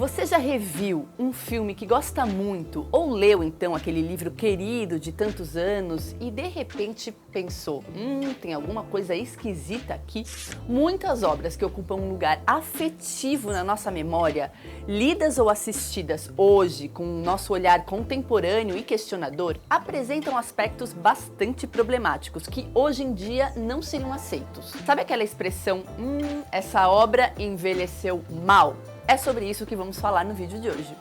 Você já reviu um filme que gosta muito ou leu então aquele livro querido de tantos anos e de repente pensou, tem alguma coisa esquisita aqui? Muitas obras que ocupam um lugar afetivo na nossa memória, lidas ou assistidas hoje com o nosso olhar contemporâneo e questionador, apresentam aspectos bastante problemáticos que hoje em dia não seriam aceitos. Sabe aquela expressão, essa obra envelheceu mal? É sobre isso que vamos falar no vídeo de hoje.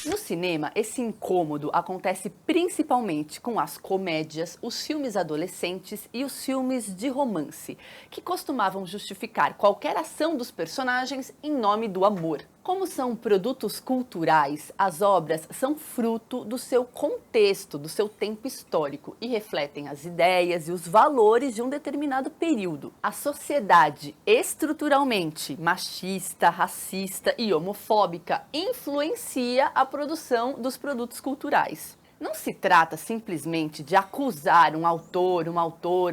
No cinema, esse incômodo acontece principalmente com as comédias, os filmes adolescentes e os filmes de romance, que costumavam justificar qualquer ação dos personagens em nome do amor. Como são produtos culturais, as obras são fruto do seu contexto, do seu tempo histórico e refletem as ideias e os valores de um determinado período. A sociedade estruturalmente machista, racista e homofóbica influencia a produção dos produtos culturais. Não se trata simplesmente de acusar um autor,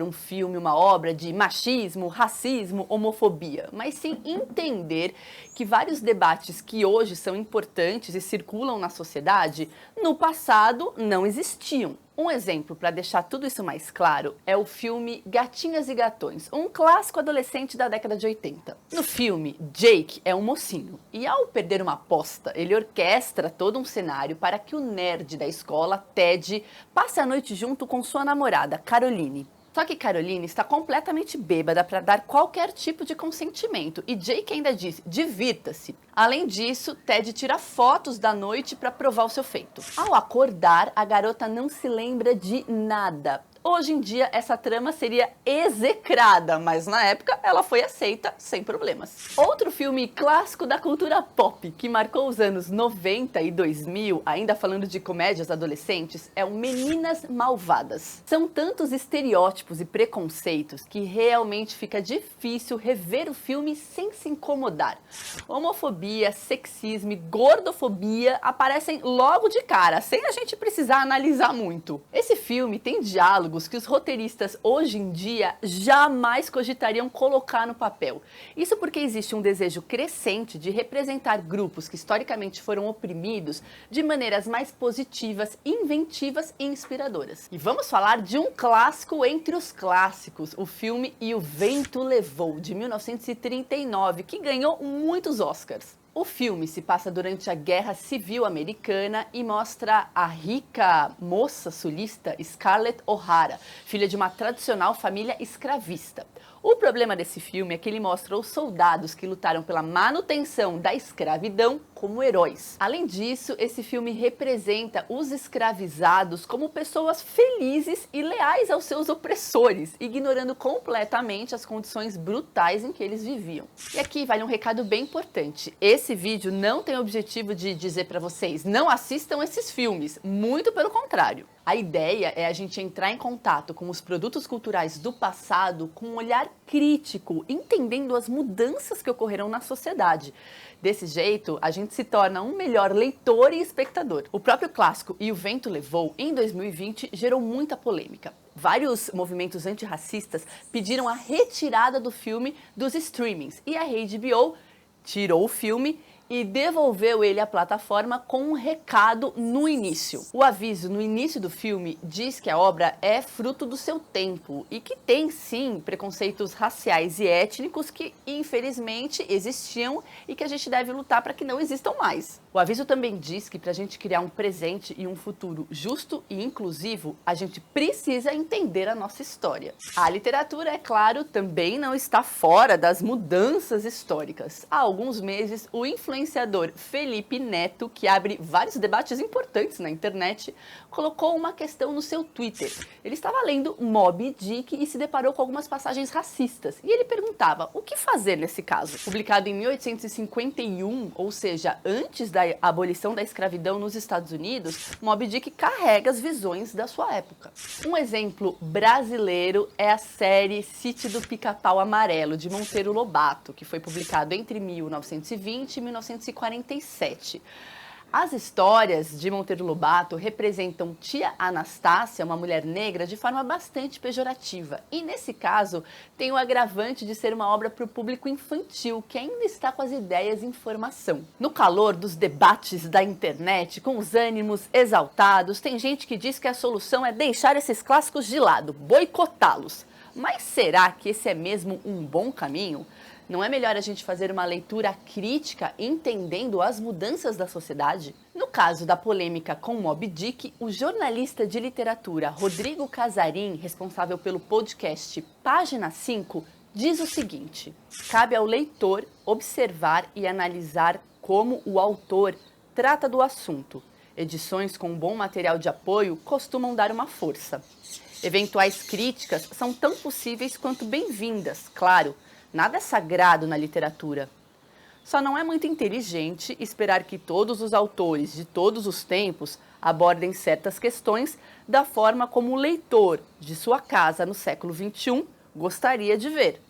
um filme, uma obra de machismo, racismo, homofobia, mas sim entender que vários debates que hoje são importantes e circulam na sociedade, no passado não existiam. Um exemplo para deixar tudo isso mais claro é o filme Gatinhas e Gatões, um clássico adolescente da década de 80. No filme, Jake é um mocinho e ao perder uma aposta, ele orquestra todo um cenário para que o nerd da escola, Ted, passe a noite junto com sua namorada, Caroline. Só que Caroline está completamente bêbada para dar qualquer tipo de consentimento e Jake ainda diz, divirta-se. Além disso, Ted tira fotos da noite para provar o seu feito. Ao acordar, a garota não se lembra de nada. Hoje em dia, essa trama seria execrada, mas na época ela foi aceita sem problemas. Outro filme clássico da cultura pop, que marcou os anos 90 e 2000, ainda falando de comédias adolescentes, é o Meninas Malvadas. São tantos estereótipos e preconceitos que realmente fica difícil rever o filme sem se incomodar. Homofobia, sexismo e gordofobia aparecem logo de cara, sem a gente precisar analisar muito. Esse filme tem diálogos que os roteiristas hoje em dia jamais cogitariam colocar no papel. Isso porque existe um desejo crescente de representar grupos que historicamente foram oprimidos de maneiras mais positivas, inventivas e inspiradoras. E vamos falar de um clássico entre os clássicos, o filme E o Vento Levou, de 1939, que ganhou muitos Oscars. O filme se passa durante a Guerra Civil Americana e mostra a rica moça sulista Scarlett O'Hara, filha de uma tradicional família escravista. O problema desse filme é que ele mostra os soldados que lutaram pela manutenção da escravidão como heróis. Além disso, esse filme representa os escravizados como pessoas felizes e leais aos seus opressores, ignorando completamente as condições brutais em que eles viviam. E aqui vale um recado bem importante. Esse vídeo não tem o objetivo de dizer para vocês não assistam esses filmes, muito pelo contrário. A ideia é a gente entrar em contato com os produtos culturais do passado com um olhar crítico, entendendo as mudanças que ocorreram na sociedade. Desse jeito, a gente se torna um melhor leitor e espectador. O próprio clássico E o Vento Levou, em 2020, gerou muita polêmica. Vários movimentos antirracistas pediram a retirada do filme dos streamings e a HBO tirou o filme e devolveu ele à plataforma com um recado no início. O aviso no início do filme diz que a obra é fruto do seu tempo e que tem sim preconceitos raciais e étnicos que infelizmente existiam e que a gente deve lutar para que não existam mais. O aviso também diz que para a gente criar um presente e um futuro justo e inclusivo, a gente precisa entender a nossa história. A literatura, é claro, também não está fora das mudanças históricas. Há alguns meses, o influenciador Felipe Neto, que abre vários debates importantes na internet, colocou uma questão no seu Twitter. Ele estava lendo Moby Dick e se deparou com algumas passagens racistas. E ele perguntava, o que fazer nesse caso? Publicado em 1851, ou seja, antes da abolição da escravidão nos Estados Unidos, Moby Dick carrega as visões da sua época. Um exemplo brasileiro é a série Sítio do Pica-Pau Amarelo, de Monteiro Lobato, que foi publicado entre 1920 e 1947. As histórias de Monteiro Lobato representam tia Anastácia, uma mulher negra, de forma bastante pejorativa. E nesse caso, tem o agravante de ser uma obra para o público infantil, que ainda está com as ideias em formação. No calor dos debates da internet, com os ânimos exaltados, tem gente que diz que a solução é deixar esses clássicos de lado, boicotá-los. Mas será que esse é mesmo um bom caminho? Não é melhor a gente fazer uma leitura crítica entendendo as mudanças da sociedade? No caso da polêmica com Moby Dick, o jornalista de literatura Rodrigo Casarim, responsável pelo podcast Página 5, diz o seguinte: cabe ao leitor observar e analisar como o autor trata do assunto. Edições com bom material de apoio costumam dar uma força. Eventuais críticas são tão possíveis quanto bem-vindas, claro. Nada é sagrado na literatura. Só não é muito inteligente esperar que todos os autores de todos os tempos abordem certas questões da forma como o leitor de sua casa no século XXI gostaria de ver.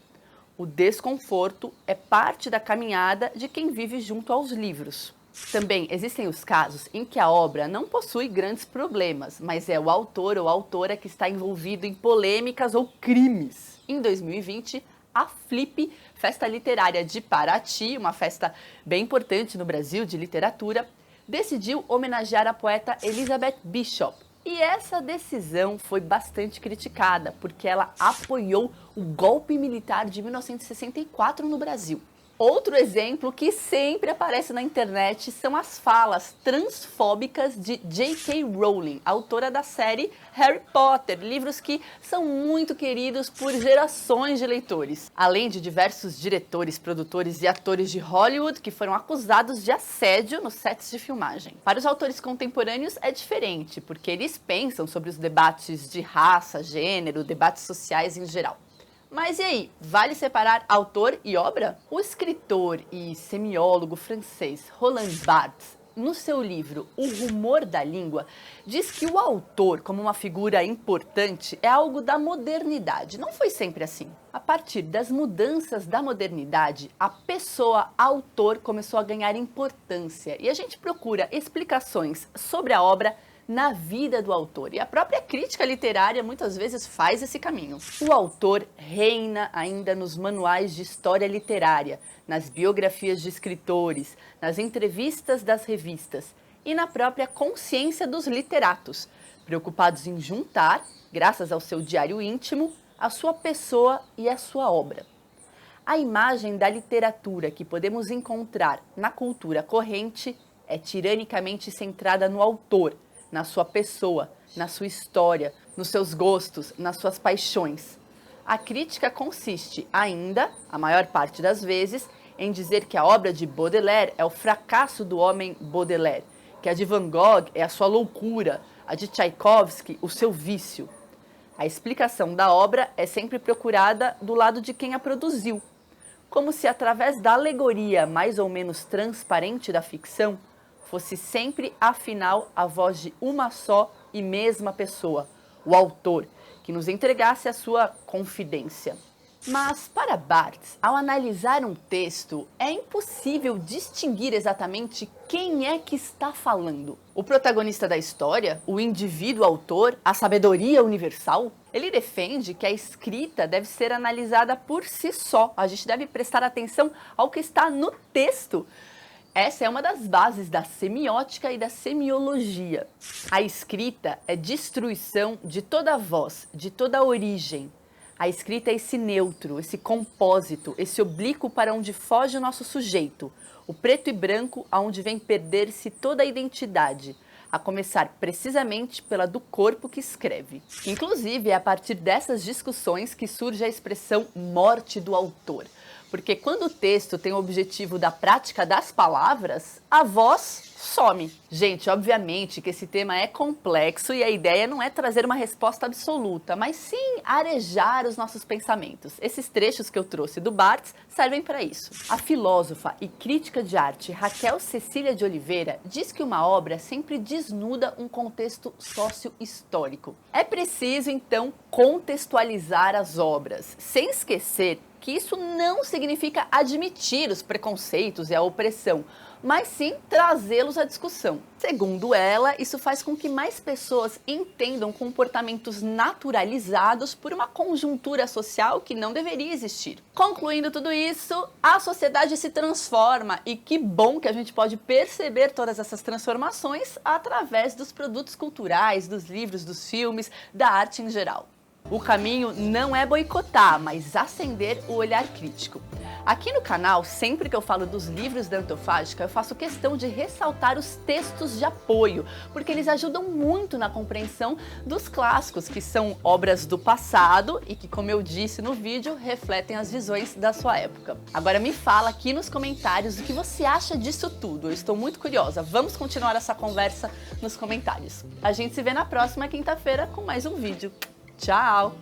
O desconforto é parte da caminhada de quem vive junto aos livros. Também existem os casos em que a obra não possui grandes problemas, mas é o autor ou autora que está envolvido em polêmicas ou crimes. Em 2020, a Flip, Festa Literária de Paraty, uma festa bem importante no Brasil de literatura, decidiu homenagear a poeta Elizabeth Bishop. E essa decisão foi bastante criticada, porque ela apoiou o golpe militar de 1964 no Brasil. Outro exemplo que sempre aparece na internet são as falas transfóbicas de J.K. Rowling, autora da série Harry Potter, livros que são muito queridos por gerações de leitores. Além de diversos diretores, produtores e atores de Hollywood que foram acusados de assédio nos sets de filmagem. Para os autores contemporâneos é diferente, porque eles pensam sobre os debates de raça, gênero, debates sociais em geral. Mas e aí, vale separar autor e obra? O escritor e semiólogo francês Roland Barthes, no seu livro O Rumor da Língua, diz que o autor, como uma figura importante, é algo da modernidade. Não foi sempre assim. A partir das mudanças da modernidade, a pessoa autor começou a ganhar importância. E a gente procura explicações sobre a obra na vida do autor. E a própria crítica literária muitas vezes faz esse caminho. O autor reina ainda nos manuais de história literária, nas biografias de escritores, nas entrevistas das revistas e na própria consciência dos literatos, preocupados em juntar, graças ao seu diário íntimo, a sua pessoa e a sua obra. A imagem da literatura que podemos encontrar na cultura corrente é tiranicamente centrada no autor, na sua pessoa, na sua história, nos seus gostos, nas suas paixões. A crítica consiste ainda, a maior parte das vezes, em dizer que a obra de Baudelaire é o fracasso do homem Baudelaire, que a de Van Gogh é a sua loucura, a de Tchaikovsky o seu vício. A explicação da obra é sempre procurada do lado de quem a produziu, como se através da alegoria mais ou menos transparente da ficção, fosse sempre, afinal, a voz de uma só e mesma pessoa, o autor, que nos entregasse a sua confidência. Mas, para Barthes, ao analisar um texto, é impossível distinguir exatamente quem é que está falando. O protagonista da história, o indivíduo autor, a sabedoria universal? Ele defende que a escrita deve ser analisada por si só. A gente deve prestar atenção ao que está no texto. Essa é uma das bases da semiótica e da semiologia. A escrita é destruição de toda voz, de toda origem. A escrita é esse neutro, esse compósito, esse oblíquo para onde foge o nosso sujeito, o preto e branco aonde vem perder-se toda a identidade, a começar precisamente pela do corpo que escreve. Inclusive, é a partir dessas discussões que surge a expressão morte do autor. Porque quando o texto tem o objetivo da prática das palavras, a voz some. Gente, obviamente que esse tema é complexo e a ideia não é trazer uma resposta absoluta, mas sim arejar os nossos pensamentos. Esses trechos que eu trouxe do Barthes servem para isso. A filósofa e crítica de arte Raquel Cecília de Oliveira diz que uma obra sempre desnuda um contexto sócio-histórico. É preciso, então, contextualizar as obras, sem esquecer que isso não significa admitir os preconceitos e a opressão, mas sim trazê-los à discussão. Segundo ela, isso faz com que mais pessoas entendam comportamentos naturalizados por uma conjuntura social que não deveria existir. Concluindo tudo isso, a sociedade se transforma e que bom que a gente pode perceber todas essas transformações através dos produtos culturais, dos livros, dos filmes, da arte em geral. O caminho não é boicotar, mas acender o olhar crítico. Aqui no canal, sempre que eu falo dos livros da Antofágica, eu faço questão de ressaltar os textos de apoio, porque eles ajudam muito na compreensão dos clássicos, que são obras do passado e que, como eu disse no vídeo, refletem as visões da sua época. Agora me fala aqui nos comentários o que você acha disso tudo. Eu estou muito curiosa. Vamos continuar essa conversa nos comentários. A gente se vê na próxima quinta-feira com mais um vídeo. Tchau!